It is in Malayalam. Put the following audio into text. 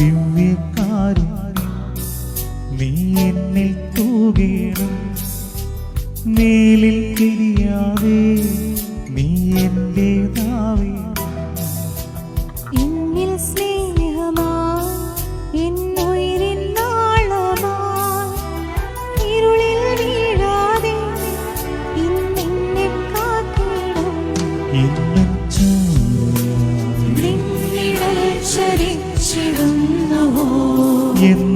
ദിവ്യകാരുണ്യം നീ എന്നിൽ തൂകേണം. മേലിൽ തിരിയാതെ നീ എന്റേതാവേ. എന്നിൽ സ്നേഹമായി എന്നുയിരിൻ നാളമായി ഇരുളിൽ വീഴാതെ ഇന്നെന്നെ കാക്കണം. എന്നും നിന്നിഴൽ ചരിച്ചിടുന്നുവോ എന്ന്